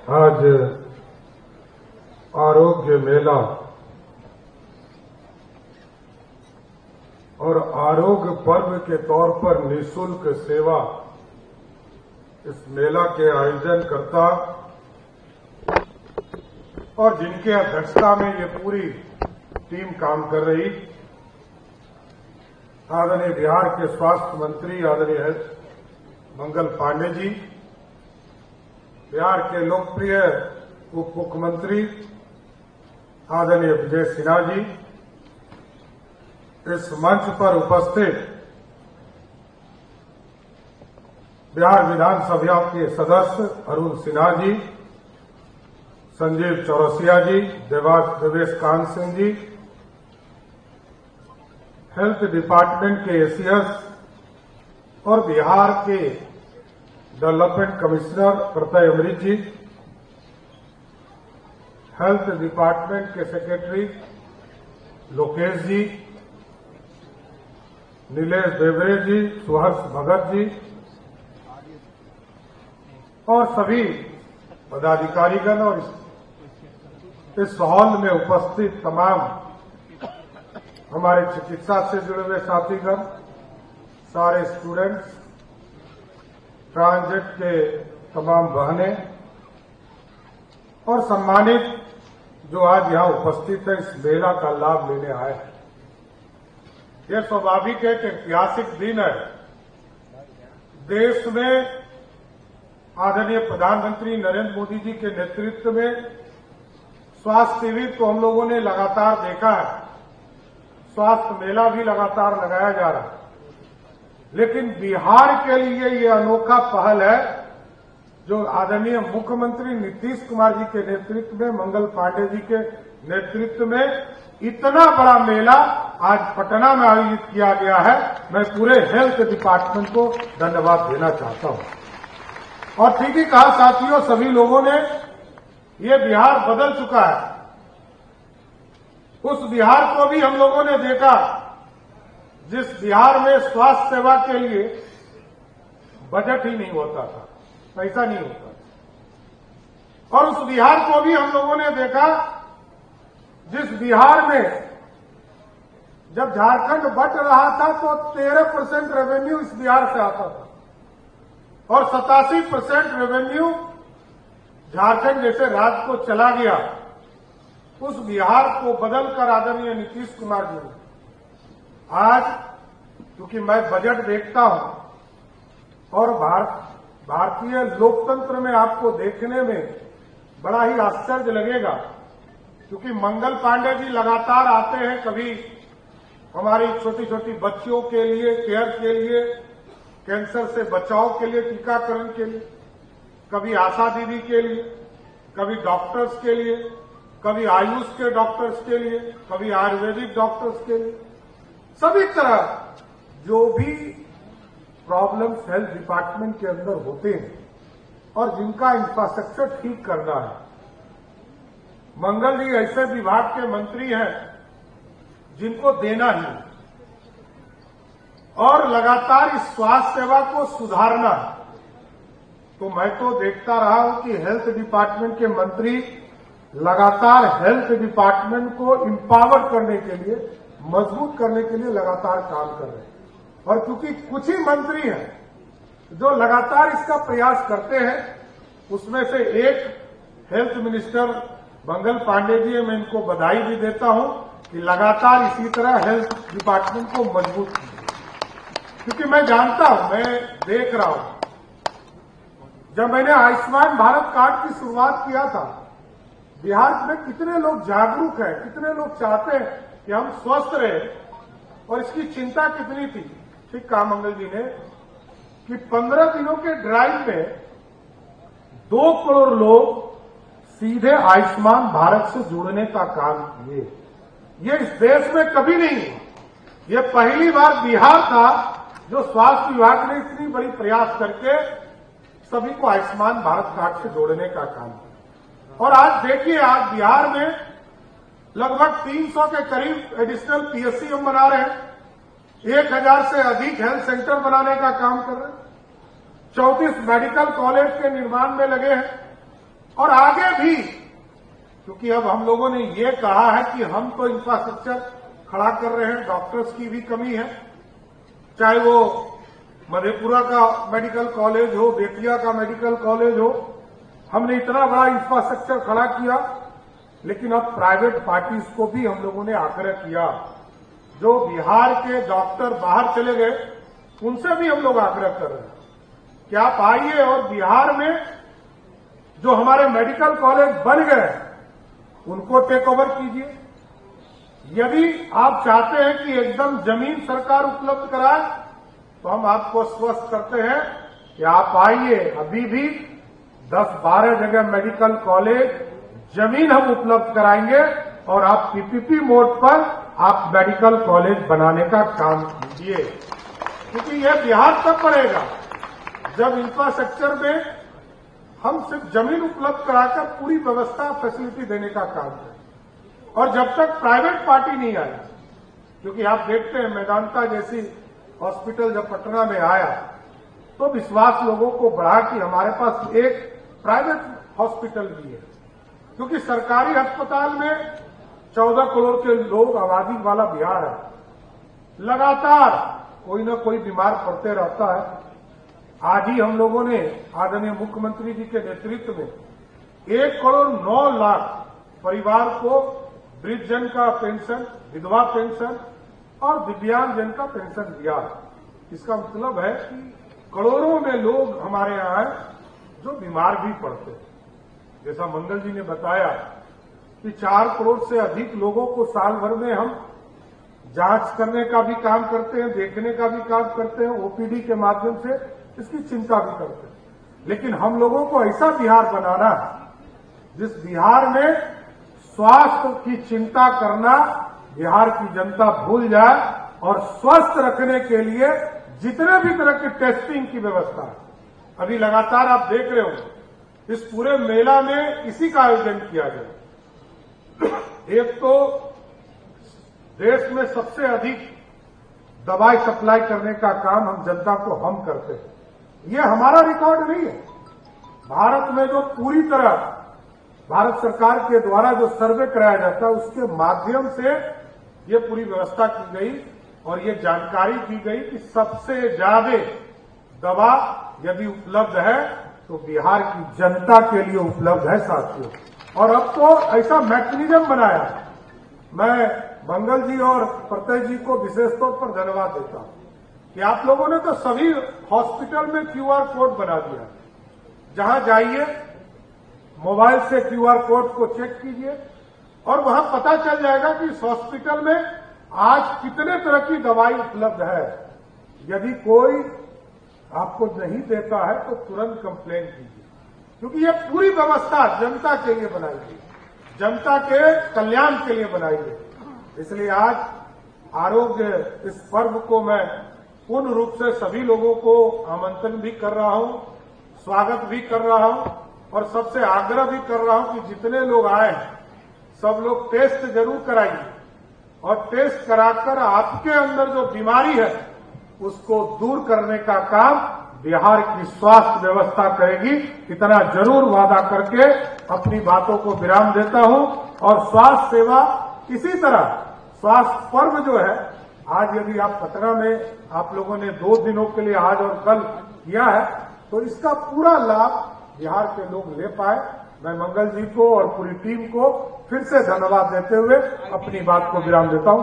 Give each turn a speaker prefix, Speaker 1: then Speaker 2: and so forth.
Speaker 1: आज आरोग्य मेला और आरोग्य पर्व के तौर पर निःशुल्क सेवा इस मेला के आयोजनकर्ता और जिनके अध्यक्षता में ये पूरी टीम काम कर रही, आदरणीय बिहार के स्वास्थ्य मंत्री आदरणीय मंगल पांडे जी, बिहार के लोकप्रिय उप मुख्यमंत्री आदरणीय विजय सिन्हा जी, इस मंच पर उपस्थित बिहार विधानसभा के सदस्य अरुण सिन्हा जी, संजीव चौरसिया जी, देवेश कांत सिंह जी, हेल्थ डिपार्टमेंट के एसीएस और बिहार के डेवलपमेंट कमिश्नर प्रत्यय अमृत जी, हेल्थ डिपार्टमेंट के सेक्रेटरी लोकेश जी, नीलेश देवरे जी, सुहर्ष भगत जी और सभी पदाधिकारीगण और इस हॉल में उपस्थित तमाम हमारे चिकित्सा से जुड़े हुए साथीगण, सारे स्टूडेंट्स, ट्रांजिट के तमाम बहनें और सम्मानित जो आज यहां उपस्थित है, इस मेला का लाभ लेने आए हैं। यह स्वाभाविक है कि ऐतिहासिक दिन है। देश में आदरणीय प्रधानमंत्री नरेंद्र मोदी जी के नेतृत्व में स्वास्थ्य शिविर तो हम लोगों ने लगातार देखा है, स्वास्थ्य मेला भी लगातार लगाया जा रहा है, लेकिन बिहार के लिए ये अनोखा पहल है जो आदरणीय मुख्यमंत्री नीतीश कुमार जी के नेतृत्व में, मंगल पांडे जी के नेतृत्व में इतना बड़ा मेला आज पटना में आयोजित किया गया है। मैं पूरे हेल्थ डिपार्टमेंट को धन्यवाद देना चाहता हूं। और ठीक ही कहा साथियों, सभी लोगों ने, ये बिहार बदल चुका है। उस बिहार को भी हम लोगों ने देखा जिस बिहार में स्वास्थ्य सेवा के लिए बजट ही नहीं होता था, पैसा नहीं होता था। और उस बिहार को भी हम लोगों ने देखा जिस बिहार में जब झारखंड बट रहा था तो 13% रेवेन्यू इस बिहार से आता था और 87% रेवेन्यू झारखंड जैसे राज्य को चला गया। उस बिहार को बदलकर आदरणीय नीतीश कुमार जी ने आज, क्योंकि मैं बजट देखता हूं और भारतीय लोकतंत्र में आपको देखने में बड़ा ही आश्चर्य लगेगा, क्योंकि मंगल पांडे जी लगातार आते हैं, कभी हमारी छोटी छोटी बच्चियों के लिए, केयर के लिए, कैंसर से बचाव के लिए, टीकाकरण के लिए, कभी आशा दीदी के लिए, कभी डॉक्टर्स के लिए, कभी आयुष के डॉक्टर्स के लिए, कभी आयुर्वेदिक डॉक्टर्स के लिए, सभी तरह जो भी प्रॉब्लम्स हेल्थ डिपार्टमेंट के अंदर होते हैं और जिनका इंफ्रास्ट्रक्चर ठीक करना है। मंगल जी ऐसे विभाग के मंत्री हैं जिनको देना ही और लगातार इस स्वास्थ्य सेवा को सुधारना है। तो मैं तो देखता रहा हूं कि हेल्थ डिपार्टमेंट के मंत्री लगातार हेल्थ डिपार्टमेंट को इंपावर करने के लिए, मजबूत करने के लिए लगातार काम कर रहे हैं। और क्योंकि कुछ ही मंत्री हैं जो लगातार इसका प्रयास करते हैं, उसमें से एक हेल्थ मिनिस्टर मंगल पांडे जी, मैं इनको बधाई भी देता हूं कि लगातार इसी तरह हेल्थ डिपार्टमेंट को मजबूत किया। क्योंकि मैं जानता हूं, मैं देख रहा हूं, जब मैंने आयुष्मान भारत कार्ड की शुरुआत किया था, बिहार में कितने लोग जागरूक हैं, कितने लोग चाहते हैं कि हम स्वस्थ रहें और इसकी चिंता कितनी थी। ठीक कहा मंगल जी ने कि 15 दिनों के ड्राइव में 2 करोड़ लोग सीधे आयुष्मान भारत से जुड़ने का काम किए। ये इस देश में कभी नहीं हुआ। ये पहली बार बिहार था जो स्वास्थ्य विभाग ने इतनी बड़ी प्रयास करके सभी को आयुष्मान भारत कार्ड से जोड़ने का काम किया। और आज देखिए, आज बिहार में लगभग 300 के करीब एडिशनल पीएससी हम बना रहे हैं, 1000 से अधिक हेल्थ सेंटर बनाने का काम कर रहे हैं, 34 मेडिकल कॉलेज के निर्माण में लगे हैं और आगे भी, क्योंकि अब हम लोगों ने ये कहा है कि हम तो इंफ्रास्ट्रक्चर खड़ा कर रहे हैं, डॉक्टर्स की भी कमी है, चाहे वो मधेपुरा का मेडिकल कॉलेज हो, बेतिया का मेडिकल कॉलेज हो, हमने इतना बड़ा इंफ्रास्ट्रक्चर खड़ा किया, लेकिन अब प्राइवेट पार्टीज को भी हम लोगों ने आग्रह किया, जो बिहार के डॉक्टर बाहर चले गए उनसे भी हम लोग आग्रह कर रहे हैं कि आप आइए और बिहार में जो हमारे मेडिकल कॉलेज बन गए उनको टेक ओवर कीजिए। यदि आप चाहते हैं कि एकदम जमीन सरकार उपलब्ध कराए तो हम आपको आश्वस्त करते हैं कि आप आइए, अभी भी 10-12 जगह मेडिकल कॉलेज जमीन हम उपलब्ध कराएंगे और आप पीपीपी मोड पर आप मेडिकल कॉलेज बनाने का काम कीजिए, क्योंकि यह बिहार तब बढ़ेगा जब इंफ्रास्ट्रक्चर में हम सिर्फ जमीन उपलब्ध कराकर पूरी व्यवस्था फैसिलिटी देने का काम करें। और जब तक प्राइवेट पार्टी नहीं आई, क्योंकि आप देखते हैं मेदांता जैसी हॉस्पिटल जब पटना में आया तो विश्वास लोगों को बढ़ा कि हमारे पास एक प्राइवेट हॉस्पिटल भी है, क्योंकि सरकारी अस्पताल में 14 करोड़ के लोग आबादी वाला बिहार है, लगातार कोई न कोई बीमार पड़ते रहता है। आज ही हम लोगों ने आदरणीय मुख्यमंत्री जी के नेतृत्व में 1 करोड़ 9 लाख परिवार को वृद्धजन का पेंशन, विधवा पेंशन और दिव्यांगजन का पेंशन दिया। इसका मतलब है कि करोड़ों में लोग हमारे यहां हैं जो बीमार भी पड़ते हैं। जैसा मंगल जी ने बताया कि 4 करोड़ से अधिक लोगों को साल भर में हम जांच करने का भी काम करते हैं, देखने का भी काम करते हैं, ओपीडी के माध्यम से इसकी चिंता भी करते हैं। लेकिन हम लोगों को ऐसा बिहार बनाना है जिस बिहार में स्वास्थ्य की चिंता करना बिहार की जनता भूल जाए और स्वस्थ रखने के लिए जितने भी तरह की टेस्टिंग की व्यवस्था है, अभी लगातार आप देख रहे हो इस पूरे मेला में इसी का आयोजन किया गया। एक तो देश में सबसे अधिक दवाई सप्लाई करने का काम हम जनता को हम करते हैं, ये हमारा रिकॉर्ड नहीं है। भारत में जो पूरी तरह भारत सरकार के द्वारा जो सर्वे कराया जाता है उसके माध्यम से ये पूरी व्यवस्था की गई और ये जानकारी दी गई कि सबसे ज्यादा दवा यदि उपलब्ध है तो बिहार की जनता के लिए उपलब्ध है साथियों। और अब तो ऐसा मैकेनिज्म बनाया है, मैं मंगल जी और प्रत्यय जी को विशेष तौर पर धन्यवाद देता हूं कि आप लोगों ने तो सभी हॉस्पिटल में क्यूआर कोड बना दिया। जहां जाइए मोबाइल से क्यूआर कोड को चेक कीजिए और वहां पता चल जाएगा कि इस हॉस्पिटल में आज कितने तरह की दवाई उपलब्ध है। यदि कोई आपको नहीं देता है तो तुरंत कंप्लेन कीजिए, क्योंकि ये पूरी व्यवस्था जनता के लिए बनाई गई, जनता के कल्याण के लिए बनाई गई। इसलिए आज आरोग्य इस पर्व को मैं पूर्ण रूप से सभी लोगों को आमंत्रण भी कर रहा हूं, स्वागत भी कर रहा हूं और सबसे आग्रह भी कर रहा हूं कि जितने लोग आए सब लोग टेस्ट जरूर कराइए और टेस्ट कराकर आपके अंदर जो बीमारी है उसको दूर करने का काम बिहार की स्वास्थ्य व्यवस्था करेगी। इतना जरूर वादा करके अपनी बातों को विराम देता हूं। और स्वास्थ्य सेवा इसी तरह स्वास्थ्य पर्व जो है, आज यदि आप पटना में आप लोगों ने 2 दिनों के लिए आज और कल किया है तो इसका पूरा लाभ बिहार के लोग ले पाए। मैं मंगल जी को और पूरी टीम को फिर से धन्यवाद देते हुए अपनी बात को विराम देता हूं।